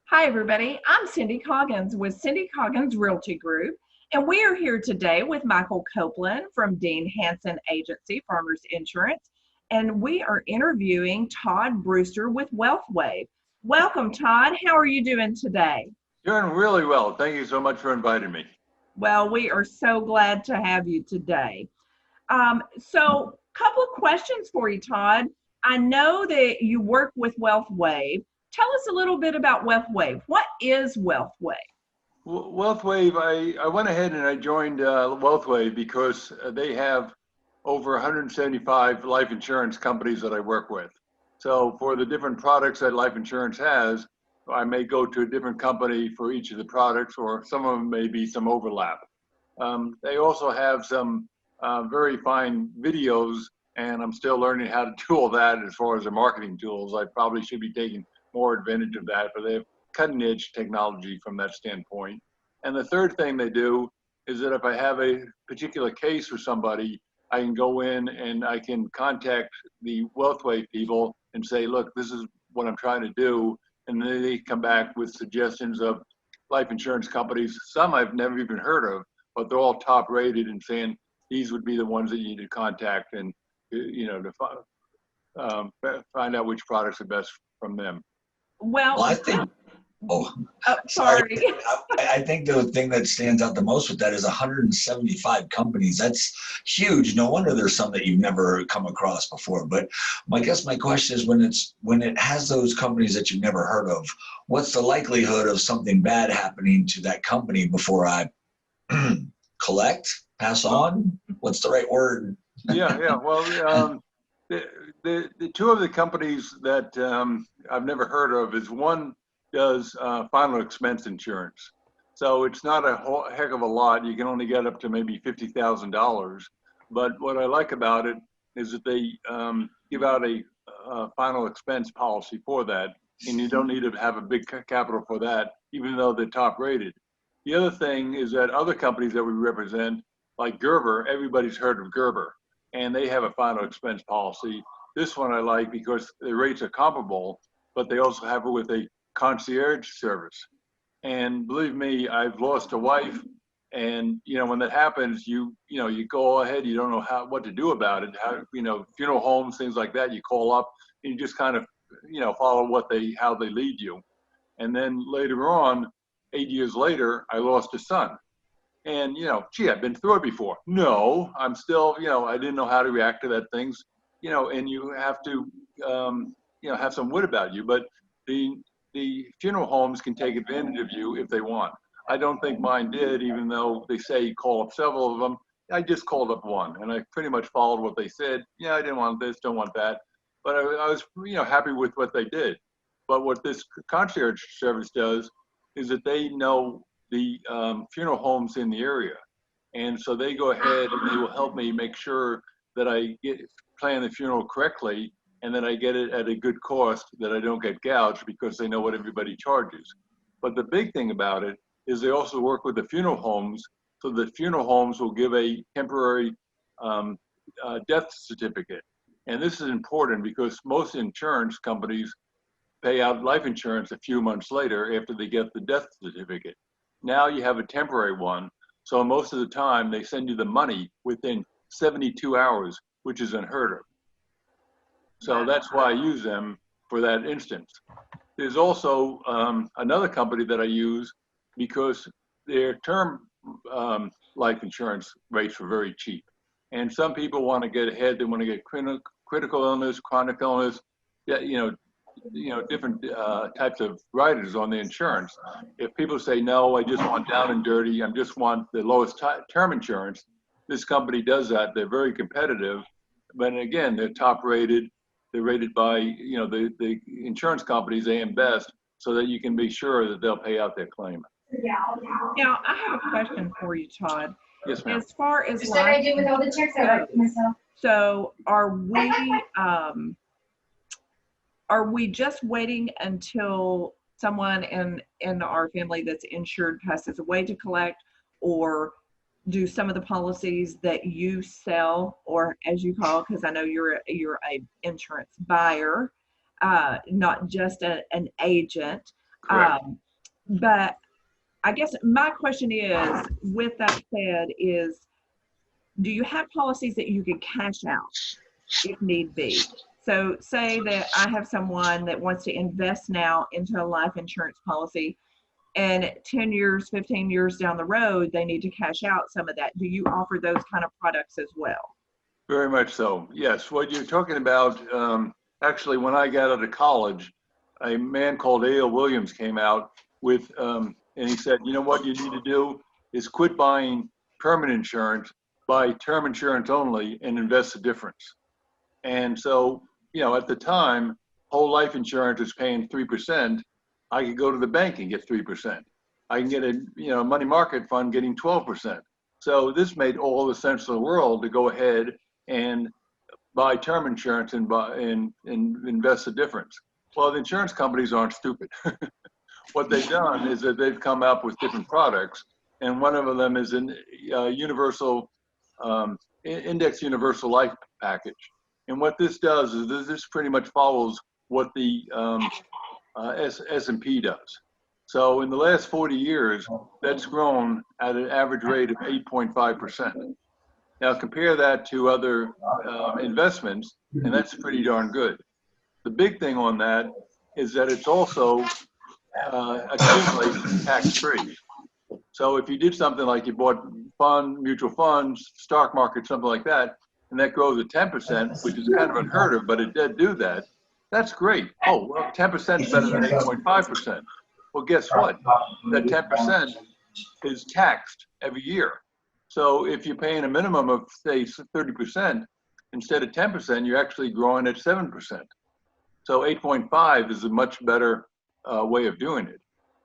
Hi, everybody. I'm Cindy Coggins with Cindy Coggins Realty Group, and we are here today with Michael Copeland from Dean Hanson Agency, Farmers Insurance, and we are interviewing Todd Brewster with WealthWave. Welcome, Todd. How are you doing today? Doing really well. Thank you so much for inviting me. Well, we are so glad to have you today. So, couple of questions for you, Todd. I know that you work with WealthWave. Tell us a little bit about WealthWave. What is WealthWave? WealthWave, I went ahead and I joined WealthWave because they have over 175 life insurance companies that I work with. So for the different products that life insurance has, I may go to a different company for each of the products, or some of them may be some overlap. They also have some very fine videos, and I'm still learning how to do all that as far as the marketing tools. I probably should be taking more advantage of that, but they have cutting edge technology from that standpoint. And the third thing they do is that if I have a particular case for somebody, I can go in and I can contact the WealthWave people and say, look, this is what I'm trying to do. And then they come back with suggestions of life insurance companies. Some I've never even heard of, but they're all top rated, and saying these would be the ones that you need to contact, and to find out which products are best from them. Well, I think, oh, sorry. I think the thing that stands out the most with that is 175 companies. That's huge. No wonder there's some that you've never come across before. But I guess my question is, when it has those companies that you've never heard of, what's the likelihood of something bad happening to that company before I collect, pass on? What's the right word? Yeah. Well, the two of the companies that I've never heard of is one does final expense insurance. So it's not a whole heck of a lot. You can only get up to maybe $50,000. But what I like about it is that they give out a final expense policy for that, and you don't need to have a big capital for that, even though they're top rated. The other thing is that other companies that we represent, like Gerber, everybody's heard of Gerber, and they have a final expense policy. This one I like because the rates are comparable, but they also have it with a concierge service. And believe me, I've lost a wife, and when that happens, you go ahead, you don't know what to do about it. Funeral homes, things like that, you call up and you just kind of follow how they lead you. And then later on, 8 years later, I lost a son. And, I've been through it before. No, I'm still, I didn't know how to react to that things, and you have to, have some wit about you. But the funeral homes can take advantage of you if they want. I don't think mine did, even though they say call up several of them. I just called up one, and I pretty much followed what they said. Yeah, I didn't want this, don't want that. But I was, happy with what they did. But what this concierge service does is that they know the funeral homes in the area. And so they go ahead and they will help me make sure that I plan the funeral correctly, and that I get it at a good cost, that I don't get gouged, because they know what everybody charges. But the big thing about it is they also work with the funeral homes, so the funeral homes will give a temporary death certificate. And this is important because most insurance companies pay out life insurance a few months later after they get the death certificate. Now you have a temporary one, so most of the time they send you the money within 72 hours, which is unheard of. So that's why I use them for that instance. There's also another company that I use because their term life insurance rates are very cheap. And some people want to get ahead, they want to get critical illness, chronic illness, different types of riders on the insurance. If people say, no, I just want down and dirty, I just want the lowest term insurance, this company does that. They're very competitive. But again, they're top rated. They're rated by, the insurance companies, AM Best, so that you can be sure that they'll pay out their claim. Now, I have a question for you, Todd. Yes, ma'am. As far as Just like I do with all the checks I write myself. So are we just waiting until someone in our family that's insured passes away to collect, or do some of the policies that you sell, or as you call, because I know you're a insurance buyer, not just an agent, Correct. But I guess my question is, with that said, is do you have policies that you can cash out if need be? So say that I have someone that wants to invest now into a life insurance policy, and 10 years, 15 years down the road, they need to cash out some of that. Do you offer those kind of products as well? Very much so. Yes. What you're talking about, actually, when I got out of college, a man called A.L. Williams came out with, and he said, you know what you need to do is quit buying permanent insurance, buy term insurance only, and invest the difference. And so, at the time, whole life insurance is paying 3%. I could go to the bank and get 3%. I can get a, money market fund getting 12%. So this made all the sense in the world to go ahead and buy term insurance and invest the difference. Well, the insurance companies aren't stupid. What they've done is that they've come up with different products, and one of them is an universal index universal life package. And what this does is this pretty much follows what the S&P does. So in the last 40 years, that's grown at an average rate of 8.5%. Now compare that to other investments, and that's pretty darn good. The big thing on that is that it's also accumulates tax-free. So if you did something like you bought mutual funds, stock market, something like that, and that grows at 10%, which is kind of unheard of, but it did do that, that's great. Oh, well, 10% is better than 8.5%. Well, guess what? That 10% is taxed every year. So if you're paying a minimum of, say, 30%, instead of 10%, you're actually growing at 7%. So 8.5 is a much better way of doing it.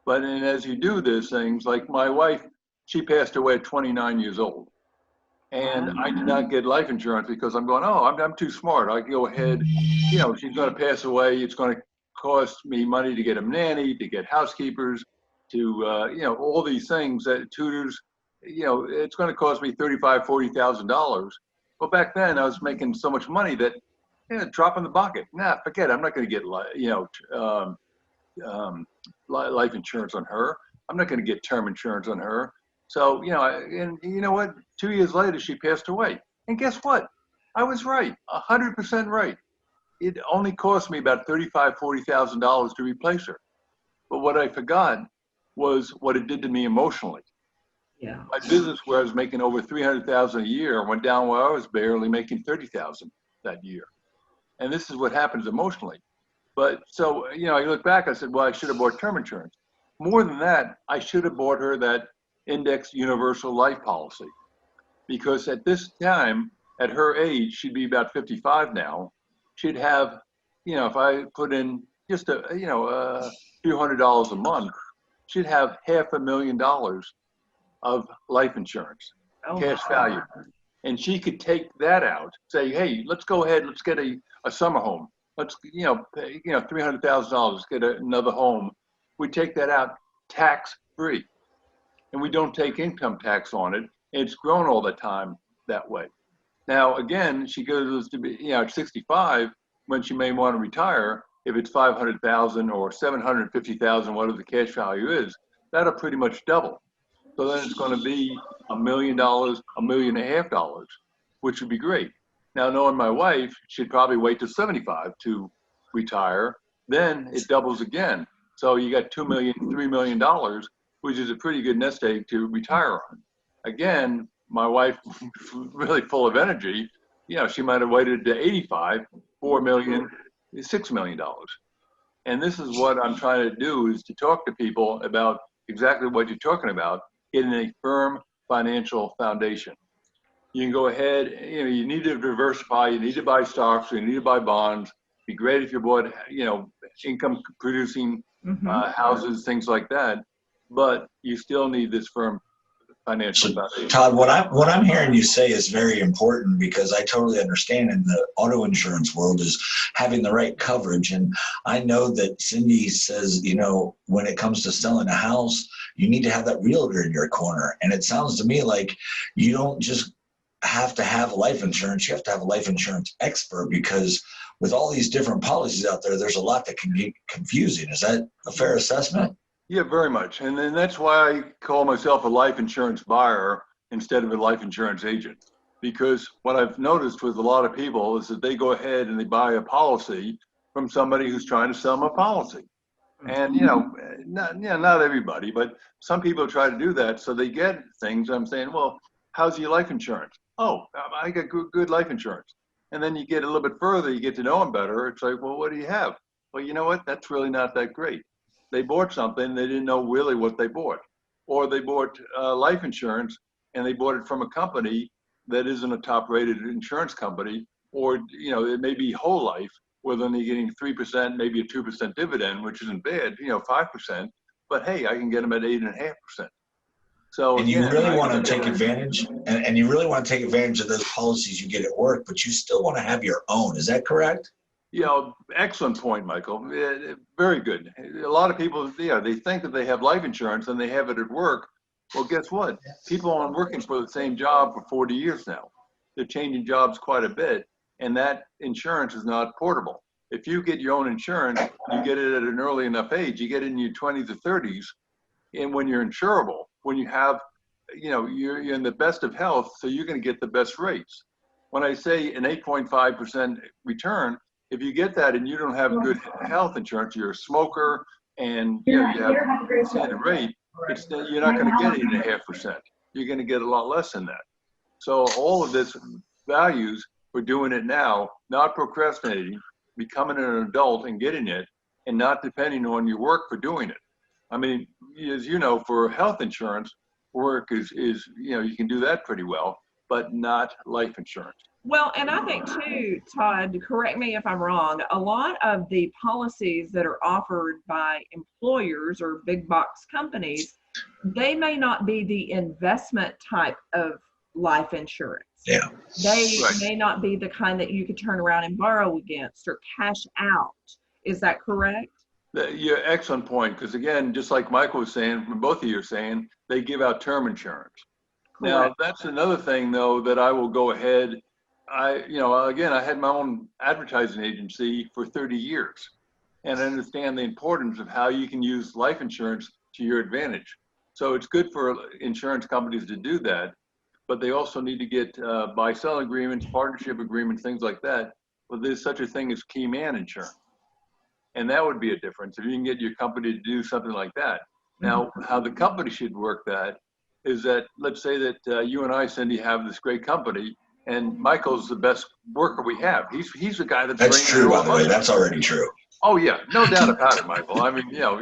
But as you do these things, like my wife, she passed away at 29 years old. And I did not get life insurance because I'm going, oh, I'm too smart. I can go ahead, she's going to pass away. It's going to cost me money to get a nanny, to get housekeepers, to, all these things, that tutors, it's going to cost me $35,000, $40,000. Well, back then I was making so much money that, drop in the bucket. Nah, forget it. I'm not going to get, life insurance on her. I'm not going to get term insurance on her. So, and you know what? 2 years later, she passed away. And guess what? I was right, 100% right. It only cost me about $35,000, $40,000 to replace her. But what I forgot was what it did to me emotionally. Yeah. My business, where I was making over $300,000 a year, went down where I was barely making $30,000 that year. And this is what happens emotionally. But so, I look back, I said, well, I should have bought term insurance. More than that, I should have bought her that index universal life policy, because at this time, at her age, she'd be about 55 now. She'd have, if I put in just a few $100s a month, she'd have $500,000 of life insurance, cash value. And she could take that out, say, hey, let's go ahead, let's get a summer home. Let's, pay, $300,000, get another home. We take that out tax free. And we don't take income tax on it. It's grown all the time that way. Now, again, she goes to be, at 65, when she may want to retire, if it's 500,000 or 750,000, whatever the cash value is, that'll pretty much double. So then it's going to be $1 million, $1.5 million, which would be great. Now, knowing my wife, she'd probably wait till 75 to retire. Then it doubles again. So you got $2 million, $3 million, which is a pretty good nest egg to retire on. Again, my wife, really full of energy, she might have waited to 85, $4 million, $6 million. And this is what I'm trying to do, is to talk to people about exactly what you're talking about, getting a firm financial foundation. You can go ahead, you need to diversify, you need to buy stocks, you need to buy bonds. It'd be great if you bought, income producing houses, things like that. But you still need this firm financial foundation. Todd, what I'm hearing you say is very important, because I totally understand in the auto insurance world is having the right coverage. And I know that Cindy says, when it comes to selling a house, you need to have that realtor in your corner. And it sounds to me like you don't just have to have life insurance, you have to have a life insurance expert, because with all these different policies out there, there's a lot that can get confusing. Is that a fair assessment? Yeah, very much. And then that's why I call myself a life insurance buyer instead of a life insurance agent. Because what I've noticed with a lot of people is that they go ahead and they buy a policy from somebody who's trying to sell them a policy. And, not everybody, but some people try to do that. So they get things. I'm saying, well, how's your life insurance? Oh, I got good life insurance. And then you get a little bit further, you get to know them better. It's like, well, what do you have? Well, you know what? That's really not that great. They bought something, they didn't know really what they bought. Or they bought life insurance and they bought it from a company that isn't a top rated insurance company, or, it may be whole life, where then they're getting 3%, maybe a 2% dividend, which isn't bad, 5%, but hey, I can get them at 8.5%. So and you really want to take advantage, and you really want to take advantage of those policies you get at work, but you still want to have your own. Is that correct? Excellent point, Michael. Very good. A lot of people, they think that they have life insurance and they have it at work. Well, guess what? People aren't working for the same job for 40 years now. They're changing jobs quite a bit, and that insurance is not portable. If you get your own insurance, you get it at an early enough age, you get it in your 20s or 30s, and when you're insurable, when you have, you're in the best of health, so you're going to get the best rates. When I say an 8.5% return, if you get that and you don't have good health insurance, you're a smoker, and you have a standard rate, you're not going to get 8.5%. You're going to get a lot less than that. So all of this values, we're doing it now, not procrastinating, becoming an adult and getting it, and not depending on your work for doing it. I mean, as you know, for health insurance, work is you can do that pretty well, but not life insurance. Well, and I think too, Todd, correct me if I'm wrong, a lot of the policies that are offered by employers or big box companies, they may not be the investment type of life insurance. Yeah. They may not be the kind that you could turn around and borrow against or cash out. Is that correct? Yeah, excellent point. Because again, just like Michael was saying, both of you are saying, they give out term insurance. Correct. Now, that's another thing, though, that I will go ahead. I had my own advertising agency for 30 years, and I understand the importance of how you can use life insurance to your advantage. So it's good for insurance companies to do that, but they also need to get buy-sell agreements, partnership agreements, things like that. But there's such a thing as key man insurance. And that would be a difference if you can get your company to do something like that. Now, how the company should work that is that, let's say that you and I, Cindy, have this great company, and Michael's the best worker we have. He's the guy that's true, by the way. That's already true. Oh yeah, no doubt about it, Michael. I mean, you're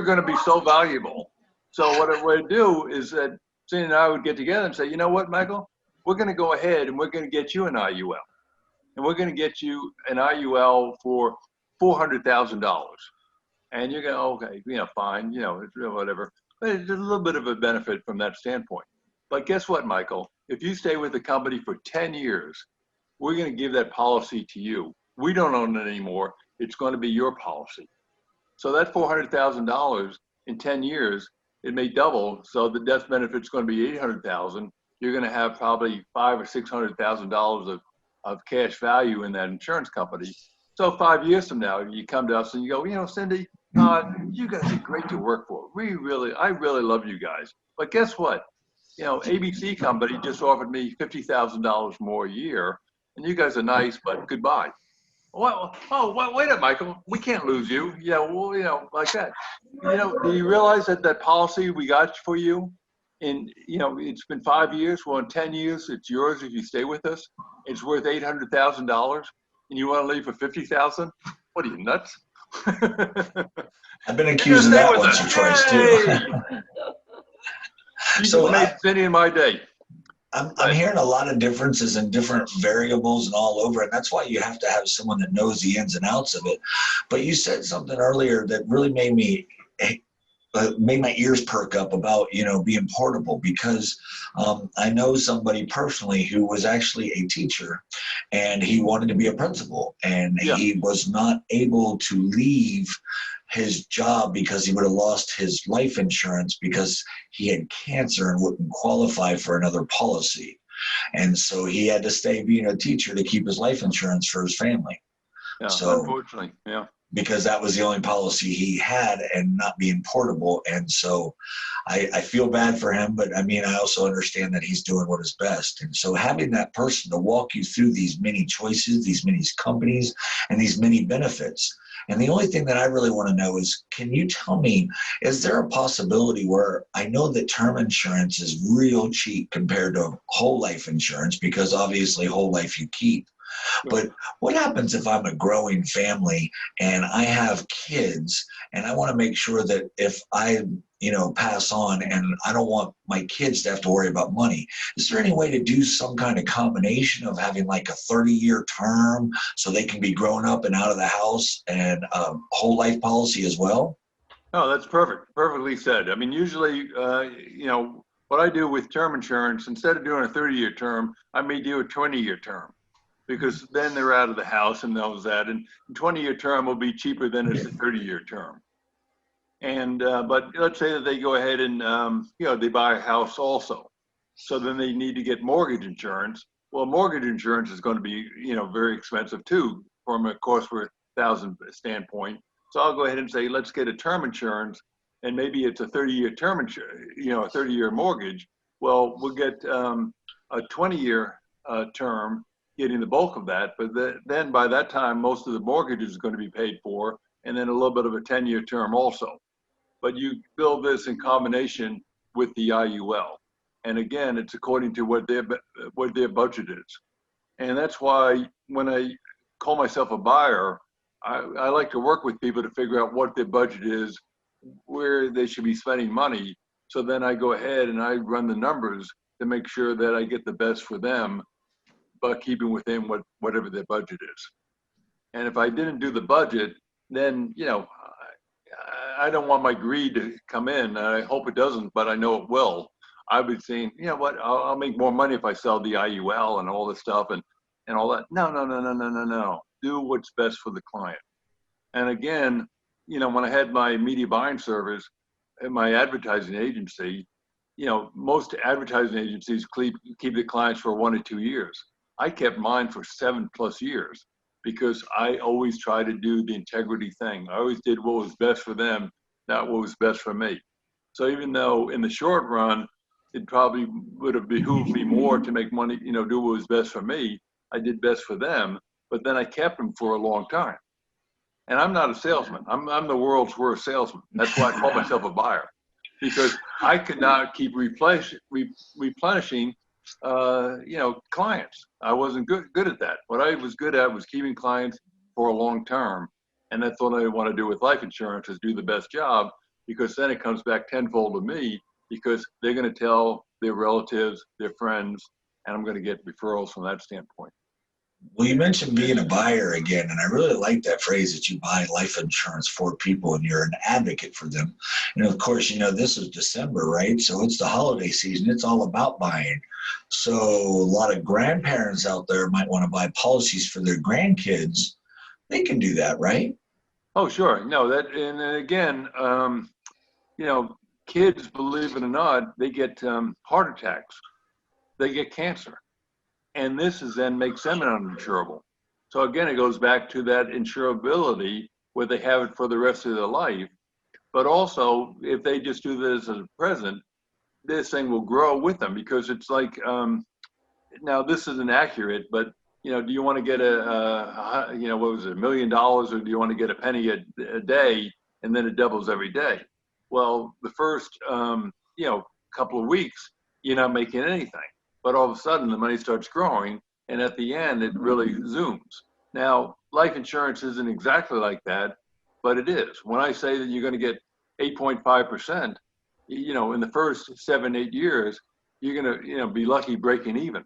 going to be so valuable. So what I would do is that Cindy and I would get together and say, you know what, Michael, we're going to go ahead and we're going to get you an IUL, and we're going to get you an IUL for $400,000. And you're going, okay, fine, it's whatever. But there's a little bit of a benefit from that standpoint. But guess what, Michael? If you stay with the company for 10 years, we're going to give that policy to you. We don't own it anymore. It's going to be your policy. So that $400,000 in 10 years, it may double. So the death benefit's going to be $800,000. You're going to have probably $500,000 or $600,000 of cash value in that insurance company. So 5 years from now, you come to us and you go, Cindy, you guys are great to work for. I really love you guys. But guess what? ABC company just offered me $50,000 more a year, and you guys are nice, but goodbye. Well, wait a minute, Michael. We can't lose you. Like that. Do you realize that policy we got for you, it's been 5 years. Well, in 10 years, it's yours if you stay with us. It's worth $800,000, and you want to leave for $50,000? What are you, nuts? I've been accused of that once or twice too. So made Cindy in my day. I'm hearing a lot of differences and different variables and all over, and that's why you have to have someone that knows the ins and outs of it. But you said something earlier that really made my ears perk up about being portable, because I know somebody personally who was actually a teacher, and he wanted to be a principal, and he was not able to leave his job because he would have lost his life insurance because he had cancer and wouldn't qualify for another policy. And so he had to stay being a teacher to keep his life insurance for his family. Yeah, So, unfortunately, yeah. because that was the only policy he had and not being portable. And so I feel bad for him, but I mean, I also understand that he's doing what is best. And so having that person to walk you through these many choices, these many companies, and these many benefits. And the only thing that I really want to know is, can you tell me, is there a possibility where I know that term insurance is real cheap compared to whole life insurance, because obviously whole life you keep. But what happens if I'm a growing family and I have kids and I want to make sure that if I, pass on and I don't want my kids to have to worry about money? Is there any way to do some kind of combination of having like a 30-year term so they can be grown up and out of the house, and whole life policy as well? No, that's perfect. Perfectly said. I mean, usually, what I do with term insurance, instead of doing a 30-year term, I may do a 20-year term, because then they're out of the house and knows that. And a 20-year term will be cheaper than a 30-year term. And but let's say that they go ahead and they buy a house also, so then they need to get mortgage insurance. Well, mortgage insurance is going to be very expensive too, from a cost per thousand standpoint. So I'll go ahead and say, let's get a term insurance, and maybe it's a 30-year term insurance, a 30-year mortgage. Well, we'll get a 20-year term, getting the bulk of that. But then by that time, most of the mortgage is going to be paid for, and then a little bit of a 10-year term also. But you build this in combination with the IUL. And again, it's according to what their budget is. And that's why when I call myself a buyer, I like to work with people to figure out what their budget is, where they should be spending money. So then I go ahead and I run the numbers to make sure that I get the best for them, but keeping within whatever their budget is. And if I didn't do the budget, then, I don't want my greed to come in. I hope it doesn't, but I know it will. I would saying, you know what, I'll make more money if I sell the IUL and all this stuff and all that. No. Do what's best for the client. And again, when I had my media buying service and my advertising agency, most advertising agencies keep the clients for 1 or 2 years. I kept mine for 7+ years, because I always try to do the integrity thing. I always did what was best for them, not what was best for me. So even though in the short run, it probably would have behooved me more to make money, do what was best for me, I did best for them, but then I kept them for a long time. And I'm not a salesman. I'm the world's worst salesman. That's why I call myself a buyer, because I could not keep replenishing clients. I wasn't good at that. What I was good at was keeping clients for a long term. And that's what I want to do with life insurance, is do the best job, because then it comes back tenfold to me, because they're going to tell their relatives, their friends, and I'm going to get referrals from that standpoint. Well, you mentioned being a buyer again, and I really like that phrase, that you buy life insurance for people and you're an advocate for them. And of course, this is December, right? So it's the holiday season. It's all about buying. So a lot of grandparents out there might want to buy policies for their grandkids. They can do that, right? Oh, sure. No, and again, kids, believe it or not, they get heart attacks. They get cancer. And this then makes them uninsurable. So again, it goes back to that insurability, where they have it for the rest of their life. But also, if they just do this as a present, this thing will grow with them, because it's like, now this isn't accurate, but do you want to get $1 million, or do you want to get a penny a day, and then it doubles every day? Well, the first couple of weeks, you're not making anything. But all of a sudden, the money starts growing, and at the end, it really zooms. Now, life insurance isn't exactly like that, but it is. When I say that you're going to get 8.5%, in the first 7-8 years, you're going to be lucky breaking even.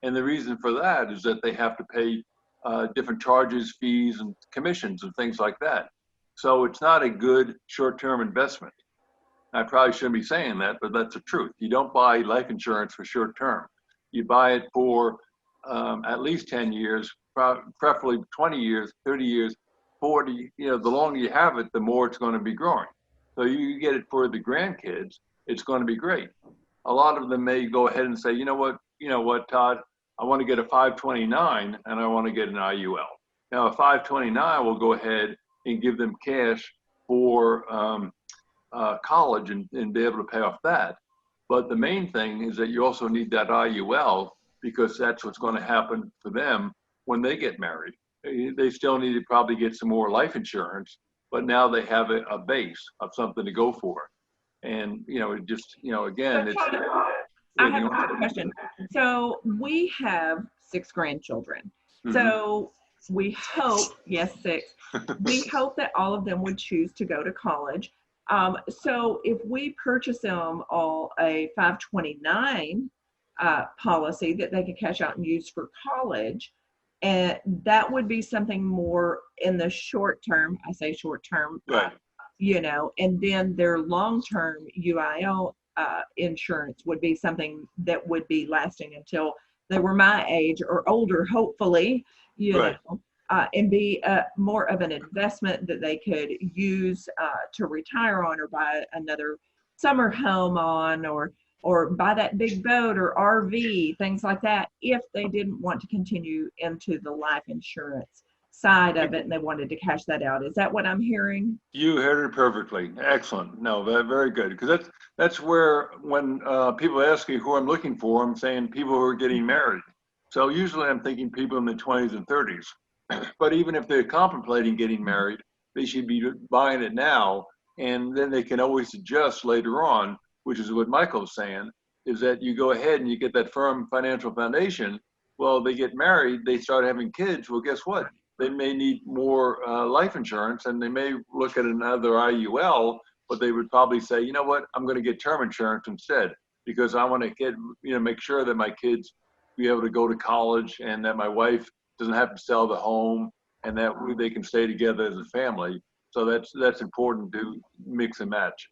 And the reason for that is that they have to pay different charges, fees, and commissions and things like that. So it's not a good short-term investment. I probably shouldn't be saying that, but that's the truth. You don't buy life insurance for short term. You buy it for at least 10 years, preferably 20 years, 30 years, 40. The longer you have it, the more it's going to be growing. So you get it for the grandkids, it's going to be great. A lot of them may go ahead and say, you know what, you know what, Todd, I want to get a 529 and I want to get an IUL. Now a 529 will go ahead and give them cash for college and be able to pay off that. But the main thing is that you also need that IUL because that's what's going to happen for them when they get married. They still need to probably get some more life insurance, but now they have a base of something to go for. And, you know, it just, you know, again, So, it's. Todd, I have a quick question. So we have 6 grandchildren. So we hope, yes, 6, we hope that all of them would choose to go to college. So if we purchase them all a 529 policy that they could cash out and use for college, and that would be something more in the short term. I say short term, Right. You know, and then their long-term UIL insurance would be something that would be lasting until they were my age or older, hopefully, you Right. know, and be more of an investment that they could use to retire on or buy another summer home on or buy that big boat or RV, things like that, if they didn't want to continue into the life insurance side of it and they wanted to cash that out. Is that what I'm hearing? You heard it perfectly. Excellent. No, very good. Because that's where when people ask me who I'm looking for, I'm saying people who are getting married. So usually I'm thinking people in the 20s and 30s. But even if they're contemplating getting married, they should be buying it now, and then they can always adjust later on, which is what Michael's saying, is that you go ahead and you get that firm financial foundation. Well, they get married, they start having kids. Well, guess what? They may need more life insurance, and they may look at another IUL, but they would probably say, you know what, I'm going to get term insurance instead because I want to get, you know, make sure that my kids be able to go to college and that my wife doesn't have to sell the home and that they can stay together as a family. So that's important to mix and match.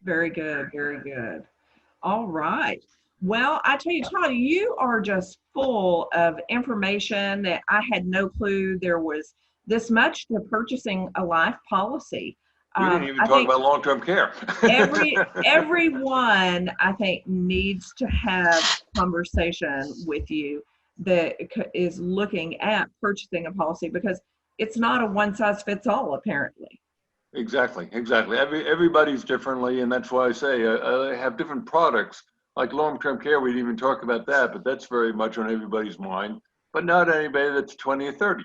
Very good, very good. All right. Well, I tell you, Todd, you are just full of information that I had no clue there was this much to purchasing a life policy. We didn't even I talk think about long-term care. everyone, I think, needs to have a conversation with you that is looking at purchasing a policy because it's not a one-size-fits-all, apparently. Exactly. Everybody's differently, and that's why I say I have different products. Like long-term care, we didn't even talk about that, but that's very much on everybody's mind. But not anybody that's 20 or 30.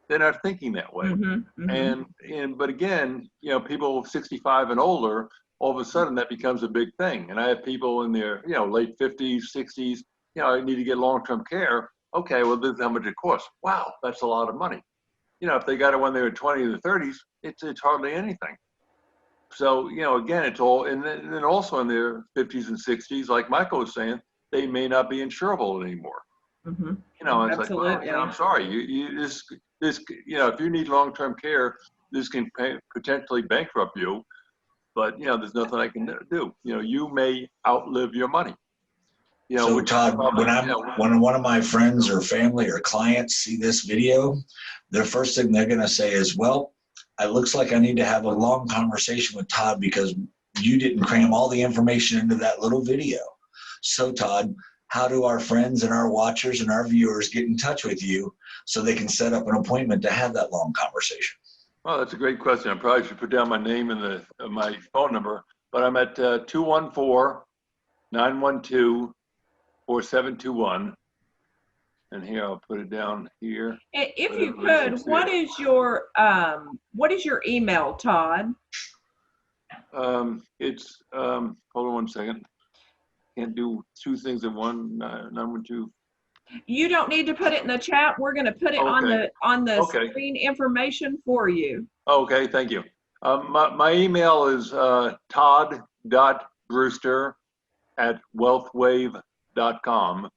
They're not thinking that way. But again, you know, people 65 and older, all of a sudden that becomes a big thing. And I have people in their, you know, late 50s, 60s. You know, I need to get long-term care. Okay, well, this is how much it costs. Wow, that's a lot of money. You know, if they got it when they were 20 or 30s, it's hardly anything. So, you know, again, it's all, and then also in their 50s and 60s, like Michael was saying, they may not be insurable anymore. You know, it's Absolutely. like, well, you know, I'm sorry, this, you know, if you need long-term care, this can potentially bankrupt you, but, you know, there's nothing I can do. You know, you may outlive your money. You know, So Todd, when one of my friends or family or clients see this video, the first thing they're going to say is, well, it looks like I need to have a long conversation with Todd because you didn't cram all the information into that little video. So Todd, how do our friends and our watchers and our viewers get in touch with you so they can set up an appointment to have that long conversation? Well, that's a great question. I probably should put down my name and my phone number, but I'm at 214-912-4721. And here, I'll put it down here. If you could, what is your email, Todd? It's hold on one second. Can't do two things at one. 912. You don't need to put it in the chat. We're going to put it on the screen information for you. Okay, thank you. My email is todd.brewster@wealthwave.com.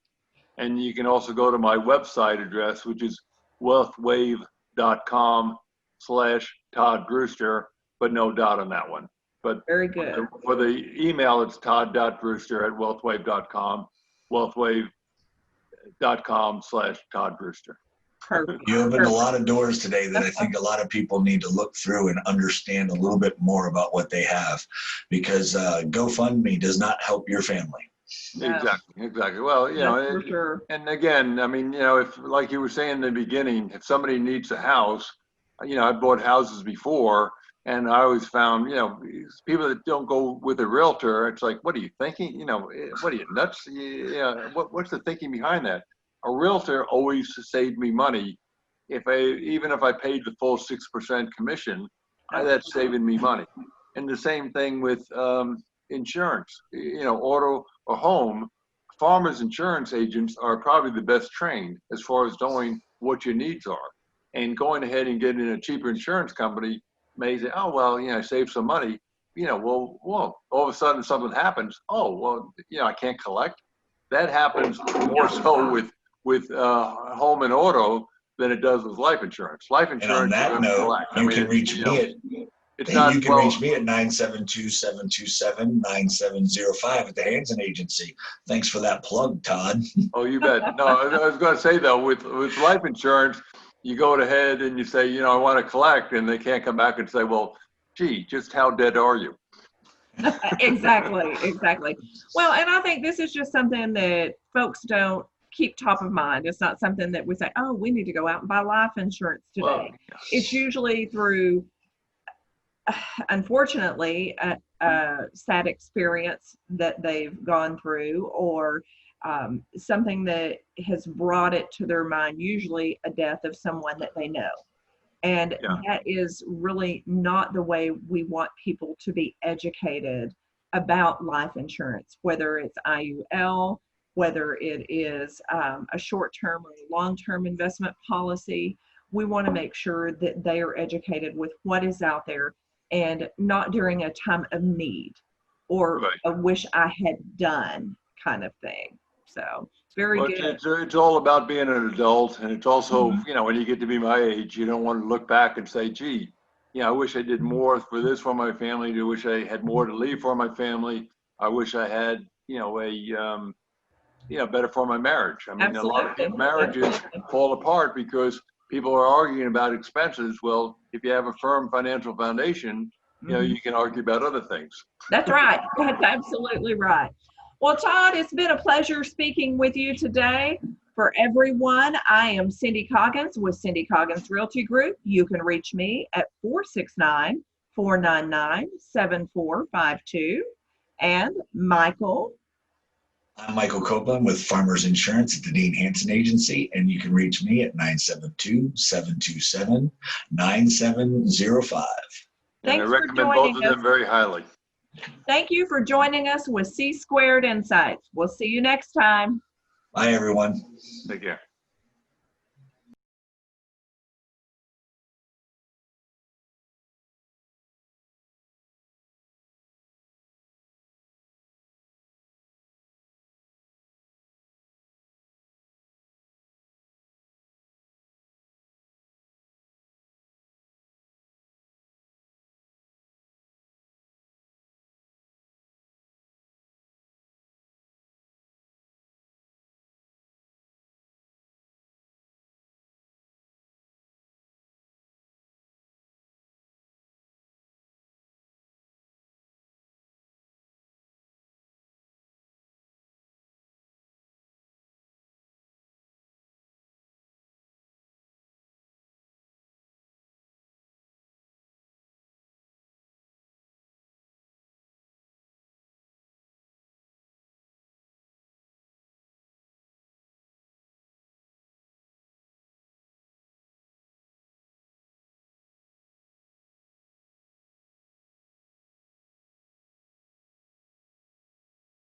And you can also go to my website address, which is wealthwave.com/Todd Brewster, but no dot on that one. But very good. For the email, it's todd.brewster@wealthwave.com, wealthwave.com/Todd Brewster. Perfect. You opened a lot of doors today that I think a lot of people need to look through and understand a little bit more about what they have, because GoFundMe does not help your family. No, Exactly. Well, that's for sure. and again, I mean, if, like you were saying in the beginning, if somebody needs a house, I bought houses before, and I always found, these people that don't go with a realtor, it's like, what are you thinking? What are you nuts? Yeah, what's the thinking behind that? A realtor always saved me money. Even if I paid the full 6% commission, that's saving me money. And the same thing with insurance, auto or home. Farmers insurance agents are probably the best trained as far as knowing what your needs are. And going ahead and getting a cheaper insurance company may say, oh, well, save some money. Well, all of a sudden something happens. Oh, well, I can't collect. That happens more so with home and auto than it does with life insurance. Life And on insurance, that note, you can reach me at it's not, you can reach me at 972-727-9705 at the Hansen Agency. Thanks for that plug, Todd. Oh, you bet. No, I was going to say though, with life insurance, you go ahead and you say, I want to collect, and they can't come back and say, well, gee, just how dead are you? Exactly. Well, and I think this is just something that folks don't keep top of mind. It's not something that we say, oh, we need to go out and buy life insurance today. Well, It's usually through, unfortunately, a sad experience that they've gone through, or something that has brought it to their mind, usually a death of someone that they know. And that is really not the way we want people to be educated about life insurance, whether it's IUL, whether it is a short-term or long-term investment policy. We want to make sure that they are educated with what is out there, and not during a time of need or a wish I had done kind of thing. So very good. It's all about being an adult, and it's also, when you get to be my age, you don't want to look back and say, gee, I wish I did more for this for my family. I wish I had more to leave for my family. I wish I had, better for my marriage. I mean, Absolutely. A lot of marriages fall apart because people are arguing about expenses. Well, if you have a firm financial foundation, you can argue about other things. That's right. That's absolutely right. Well, Todd, it's been a pleasure speaking with you today. For everyone, I am Cindy Coggins with Cindy Coggins Realty Group. You can reach me at 469-499-7452. And Michael. I'm Michael Copeland with Farmers Insurance at the Dean Hansen Agency, and you can reach me at 972-727-9705. And I recommend both of them very highly. Thank you for joining us with C Squared Insights. We'll see you next time. Bye, everyone. Take care.